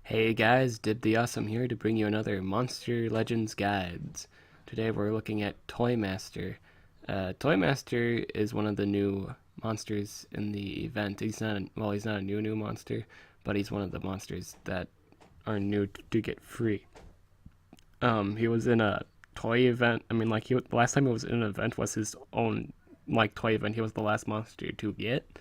Hey guys, DibtheAwesome here to bring you another Monster Legends Guides. Today we're looking at Toymaster. Toymaster is one of the new monsters in the event. He's not a new monster, but he's one of the monsters that are new to get free. He was in a toy event. The last time he was in an event was his own toy event. He was the last monster to get.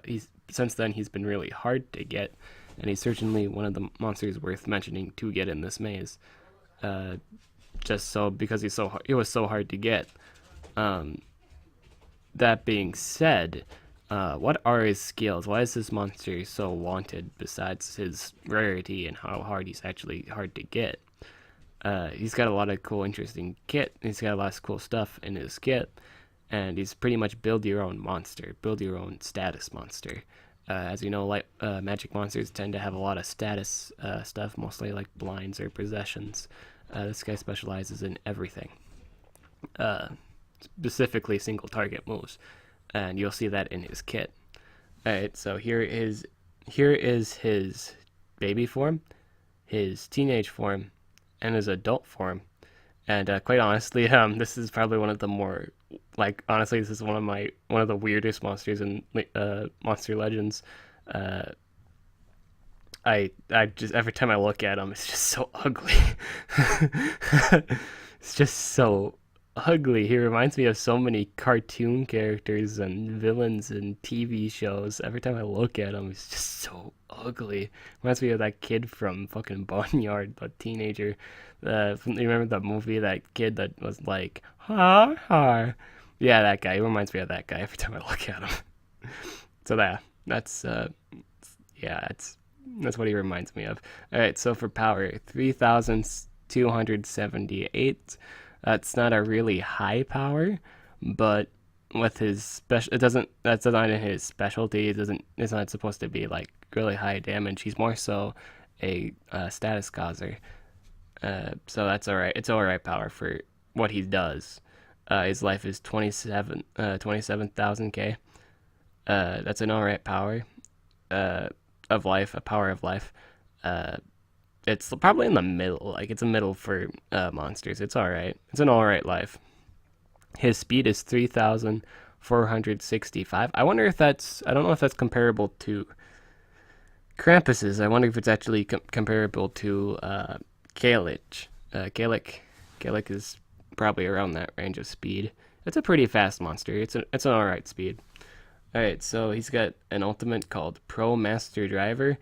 He's since then he's been really hard to get, and he's certainly one of the monsters worth mentioning to get in this maze. Uh, just so because he was so hard to get. Um, that being said, what are his skills? Why is this monster so wanted? Besides his rarity and how hard he's actually hard to get. He's got a lot of cool, interesting kit. He's got a lot of cool stuff in his kit, and he's pretty much build your own monster, build your own status monster. As you know, magic monsters tend to have a lot of status stuff, mostly like blinds or possessions. This guy specializes in everything, uh, specifically single target moves, and you'll see that in his kit. Alright, so here is his baby form, his teenage form, and his adult form. And quite honestly, this is probably one of the more honestly, this is one of the weirdest monsters in Monster Legends. Uh, I just every time I look at him, it's just so ugly. It's just so ugly. He reminds me of so many cartoon characters and villains in TV shows. Every time I look at him, he's just so ugly. Reminds me of that kid from fucking Barnyard, the teenager. You remember that movie, that kid that was like, ha ha. Yeah, that guy. He reminds me of that guy every time I look at him. So that's yeah, that's what he reminds me of. All right, so for power, 3,278. That's not a really high power, but with his special, it doesn't. That's not in his specialty. It doesn't. It's not supposed to be like really high damage. He's more so a status causer. So that's all right. It's all right power for what he does. His life is 27,000 K. That's an all right power. Of life, a power of life. Uh, it's probably in the middle. Like it's a middle for monsters. It's all right. It's an all right life. His speed is 3,465. I wonder if that's. I don't know if that's comparable to Krampus's. I wonder if it's actually comparable to Kalik. Kalik is probably around that range of speed. It's a pretty fast monster. It's an all right speed. All right, so he's got an ultimate called Pro Master Driver.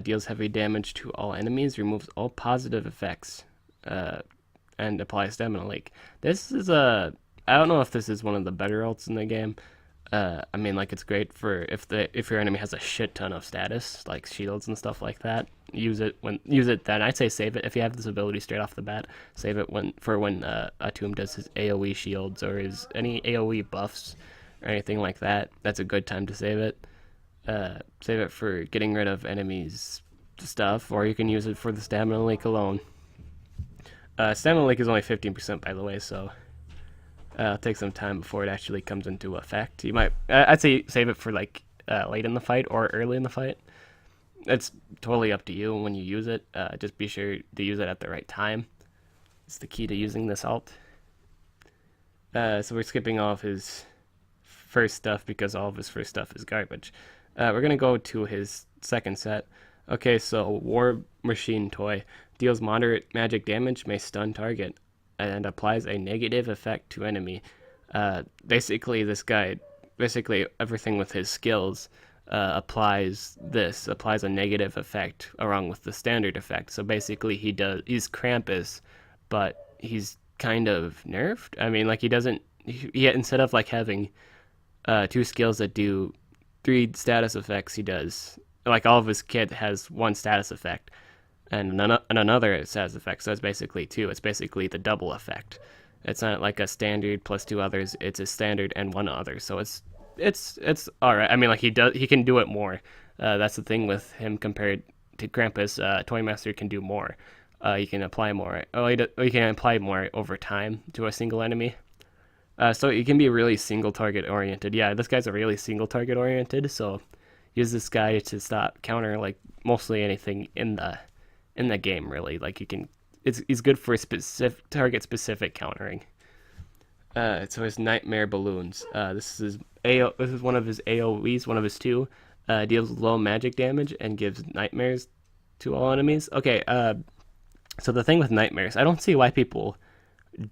Deals heavy damage to all enemies, removes all positive effects, and applies stamina leak. This is a. I don't know if this is one of the better ults in the game. It's great for if your enemy has a shit ton of status, like shields and stuff like that. Use it then. I'd say save it if you have this ability straight off the bat. Save it when Atum does his AOE shields or his any AOE buffs or anything like that. That's a good time to save it. Save it for getting rid of enemies stuff, or you can use it for the stamina leak alone. Stamina leak is only 15%, by the way, so it'll take some time before it actually comes into effect. I'd say save it for late in the fight or early in the fight. It's totally up to you when you use it. Just be sure to use it at the right time. It's the key to using this alt. So we're skipping all of his first stuff because all of his first stuff is garbage. We're gonna go to his second set. Okay, so War Machine Toy deals moderate magic damage, may stun target, and applies a negative effect to enemy. Basically, everything with his skills applies a negative effect along with the standard effect. So basically, he's Krampus, but he's kind of nerfed. Instead of having two skills that do 3 status effects, he does all of his kit has 1 status effect and another status effect, so it's basically 2. It's basically the double effect. It's not like a standard plus 2 others. It's a standard and 1 other, so it's all right. He can do it more. That's the thing with him compared to Krampus. Toymaster can do more. He can apply more. He can apply more over time to a single enemy. So it can be really single target oriented. Yeah, this guy's a really single target oriented, so use this guy to stop counter like mostly anything in the game, really. Like you can, it's good for specific target specific countering. So his Nightmare Ballones. This is one of his AoEs, one of his two. Deals low magic damage and gives nightmares to all enemies. Okay, so the thing with nightmares, I don't see why people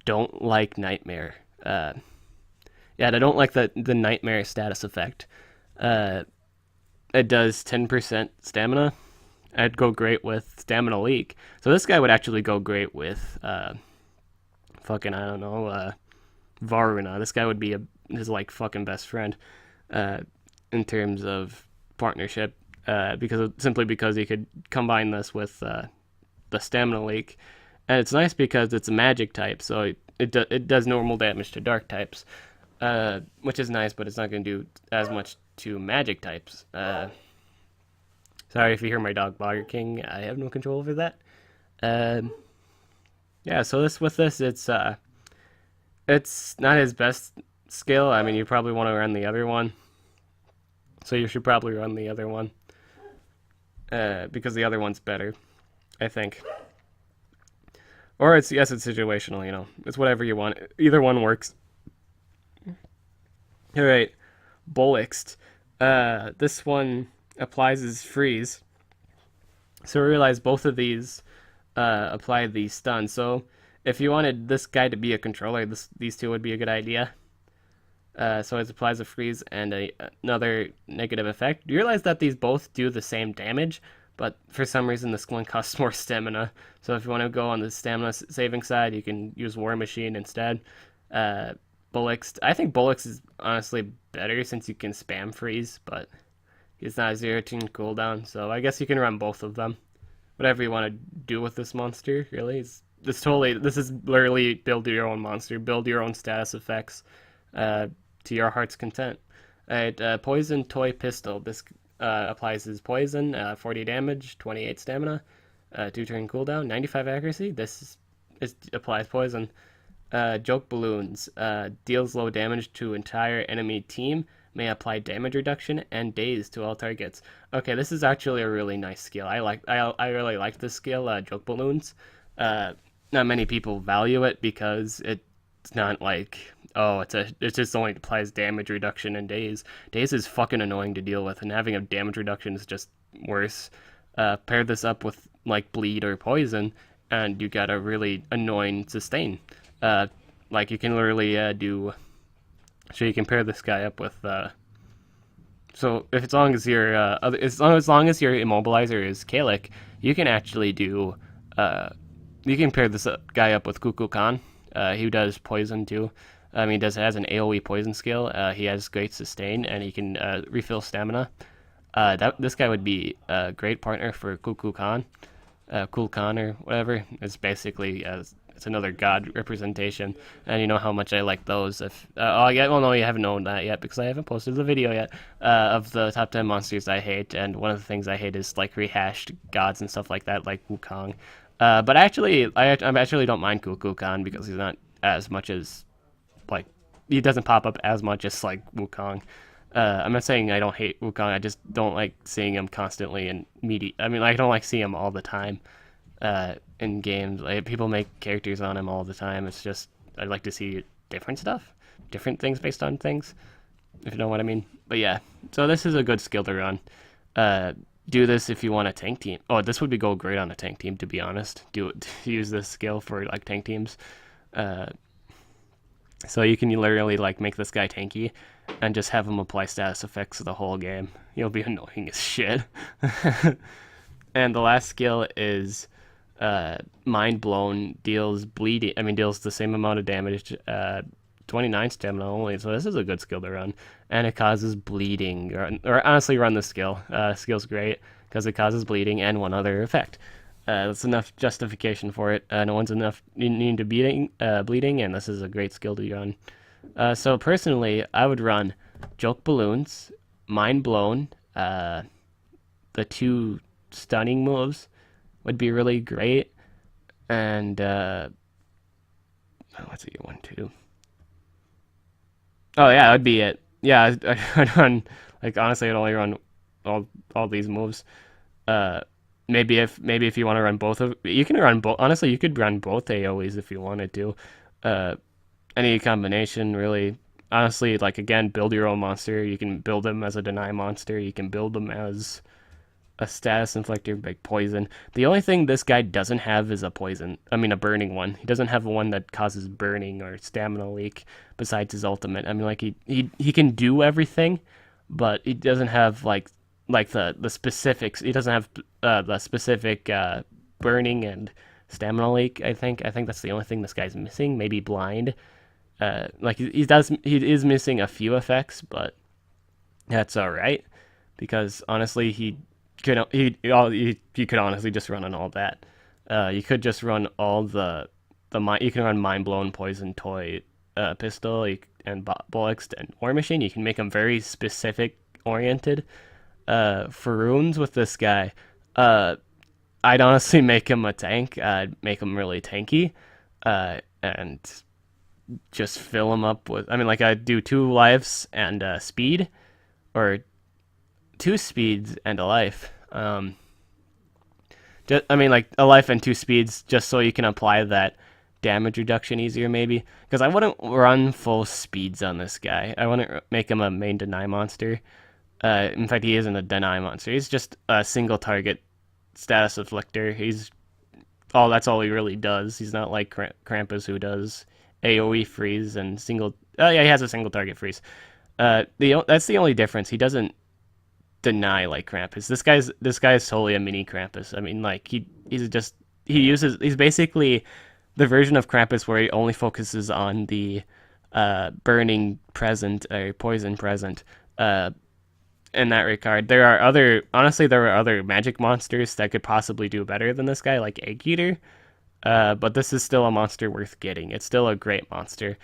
don't like Nightmare. Yeah, I don't like the Nightmare status effect. It does 10% stamina. I'd go great with Stamina Leak. So this guy would actually go great with fucking, I don't know, Varuna. This guy would be his like fucking best friend in terms of partnership, simply because he could combine this with the Stamina Leak, and it's nice because it's a magic type, so it does normal damage to dark types, which is nice, but it's not going to do as much to magic types. Sorry if you hear my dog barking. I have no control over that. Yeah, so it's not his best skill. I mean, you probably want to run the other one, so you should probably run the other one because the other one's better, I think. Or it's situational. You know, it's whatever you want. Either one works. All right, Bollixed. This one applies his freeze. So realize both of these apply the stun. So if you wanted this guy to be a controller, these two would be a good idea. So it applies a freeze and another negative effect. You realize that these both do the same damage, but for some reason this one costs more stamina. So if you want to go on the stamina saving side, you can use War Machine instead. Bollixed. I think Bollixed is honestly better since you can spam freeze, but he's not a 0-turn cooldown, so I guess you can run both of them. Whatever you want to do with this monster, really. This is literally build your own monster, build your own status effects to your heart's content. Alright, Poison Toy Pistol. This applies his poison, 40 damage, 28 stamina, 2-turn cooldown, 95 accuracy. This applies poison. Joke Balloons. Deals low damage to entire enemy team. May apply damage reduction and daze to all targets. Okay, this is actually a really nice skill. I really like this skill, Joke Balloons. Not many people value it because it's not like, oh, it just only applies damage reduction and daze. Daze is fucking annoying to deal with, and having a damage reduction is just worse. Pair this up with like bleed or poison, and you got a really annoying sustain. Like you can literally do. So you can pair this guy up with. So as long as your as long as your immobilizer is Kalik, you can actually do. You can pair this guy up with Cuckoo Khan. He does poison too. He has an AOE poison skill. He has great sustain, and he can refill stamina. This guy would be a great partner for Cuckoo Khan, Cool Khan or whatever. It's basically it's another god representation, and you know how much I like those. No, you haven't known that yet because I haven't posted the video yet of the top 10 monsters I hate, and one of the things I hate is like rehashed gods and stuff like that, like Wukong. But actually, I actually don't mind Cuckoo Khan because he's not as much as like he doesn't pop up as much as like Wukong. I'm not saying I don't hate Wukong. I just don't like seeing him constantly in media. I don't like seeing him all the time in games. Like people make characters on him all the time. It's just I'd like to see different stuff, different things based on things, if you know what I mean. But yeah, so this is a good skill to run. Do this if you want a tank team. Oh, this would go great on a tank team, to be honest. Use this skill for like tank teams. So you can literally like make this guy tanky and just have him apply status effects the whole game. You'll be annoying as shit. And the last skill is MindBlown. Deals the same amount of damage, 29 stamina only, so this is a good skill to run. And it causes bleeding, or honestly run the skill. Skill's great because it causes bleeding and one other effect. That's enough justification for it. No one's enough need to bleeding, and this is a great skill to run. So personally, I would run Joke Balloons, MindBlown. The two stunning moves would be really great, and let's see, 1, 2. Oh yeah, that'd be it. Yeah, I'd run, like honestly, I'd only run all these moves. Uh, maybe if you want to run both of, you can run both. Honestly, you could run both AOE's if you wanted to. Uh, any combination really. Honestly, like again, build your own monster. You can build them as a deny monster. You can build them as a status inflictor, like poison. The only thing this guy doesn't have is a poison. I mean, a burning one. He doesn't have one that causes burning or stamina leak. Besides his ultimate, I mean, like he can do everything, but he doesn't have like the specifics. He doesn't have the specific burning and stamina leak. I think that's the only thing this guy's missing. Maybe blind. Like he is missing a few effects, but that's all right because honestly you could honestly just run on all that. You could just run all you can run MindBlown, Poison, Toy, Pistol, and Bollixed and War Machine. You can make them very specific oriented. For runes with this guy, I'd honestly make him a tank. I'd make him really tanky, and just fill him up with. I mean, like I'd do 2 lives and speed, or 2 speeds and a life. I mean, like a life and 2 speeds, just so you can apply that damage reduction easier, maybe. Because I wouldn't run full speeds on this guy. I wouldn't make him a main deny monster. In fact, he isn't a deny monster. He's just a single target status afflictor. That's all he really does. He's not like Krampus, who does AoE freeze and single. Oh yeah, he has a single target freeze. That's the only difference. He doesn't deny like Krampus. This guy's solely a mini Krampus. I mean, like he's basically the version of Krampus where he only focuses on the burning present or poison present. In that regard, there are other magic monsters that could possibly do better than this guy, like Eggeater. But this is still a monster worth getting. It's still a great monster.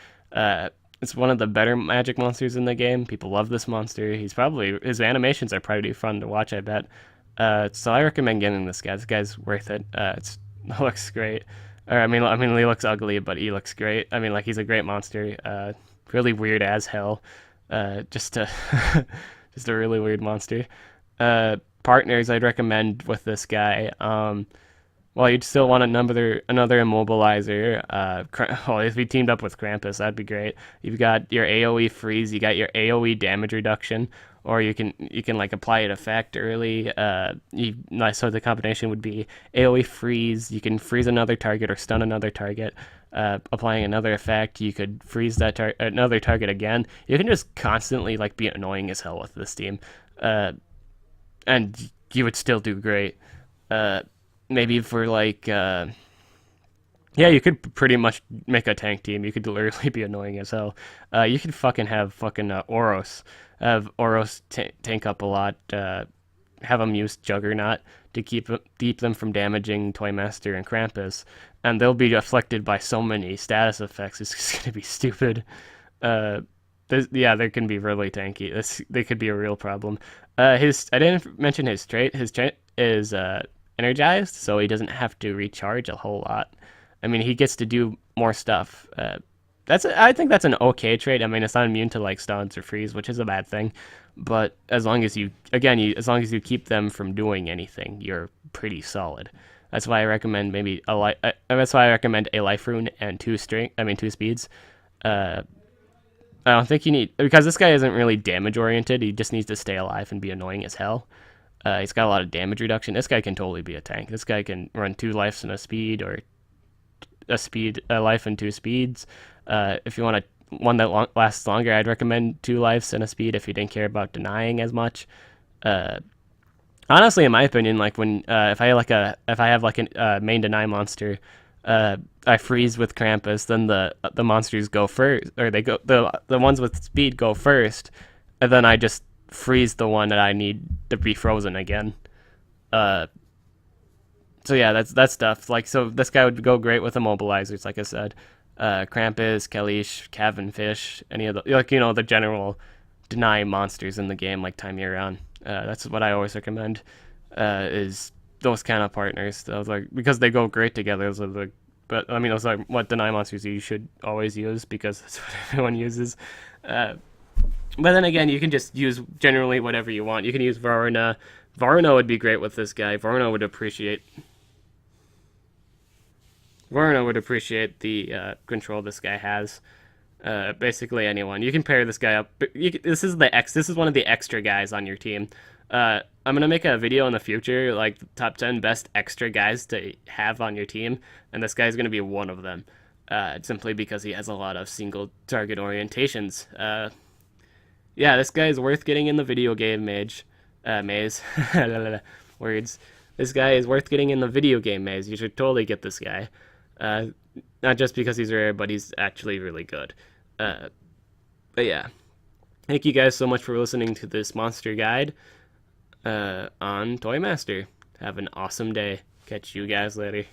It's one of the better magic monsters in the game. People love this monster. His animations are pretty fun to watch, I bet. So I recommend getting this guy. This guy's worth it. It looks great. I mean, he looks ugly, but he looks great. I mean, like he's a great monster. Really weird as hell. Just a just a really weird monster. Partners I'd recommend with this guy. Well, you'd still want another immobilizer. If you teamed up with Krampus, that'd be great. You've got your AoE freeze, you got your AoE damage reduction, or you can like apply an effect early. So the combination would be AoE freeze. You can freeze another target or stun another target. Applying another effect, you could freeze that another target again. You can just constantly like be annoying as hell with this team, and you would still do great. Maybe for like, you could pretty much make a tank team. You could literally be annoying as hell. You could have Oros. Have Oros tank up a lot. Have them use Juggernaut to keep them from damaging Toymaster and Krampus. And they'll be afflicted by so many status effects. It's just going to be stupid. They can be really tanky. They could be a real problem. I didn't mention his trait. His trait is energized, so he doesn't have to recharge a whole lot. I mean, he gets to do more stuff. I think that's an okay trait. I mean, it's not immune to like stuns or freeze, which is a bad thing. But as long as you keep them from doing anything, you're pretty solid. That's why I recommend that's why I recommend a life rune and 2 speeds. I don't think you need, because this guy isn't really damage oriented. He just needs to stay alive and be annoying as hell. He's got a lot of damage reduction. This guy can totally be a tank. This guy can run 2 lives and a speed, or a life and 2 speeds. If you want one that lasts longer, I'd recommend 2 lives and a speed if you didn't care about denying as much. Honestly, in my opinion, like when if I have a main deny monster, I freeze with Krampus, then the monsters go first, or the ones with speed go first, and then I just freeze the one that I need to be frozen again. So yeah, that's stuff. Like, so this guy would go great with immobilizers, like I said. Krampus, Kalish, Cavan Fish, any of the general deny monsters in the game, like time year round. That's what I always recommend. Is those kind of partners. Those because they go great together. Those are what deny monsters you should always use, because that's what everyone uses. But then again, you can just use generally whatever you want. You can use Varna. Varna would be great with this guy. Varna would appreciate the control this guy has. Basically anyone. You can pair this guy up. This is the X. This is one of the extra guys on your team. I'm gonna make a video in the future, like top 10 best extra guys to have on your team, and this guy's gonna be one of them. Simply because he has a lot of single target orientations. Yeah, this guy is worth getting in the video game maze. Words. This guy is worth getting in the video game maze. You should totally get this guy. Uh, Not just because he's rare, but he's actually really good. But yeah, thank you guys so much for listening to this monster guide on Toy Master. Have an awesome day. Catch you guys later.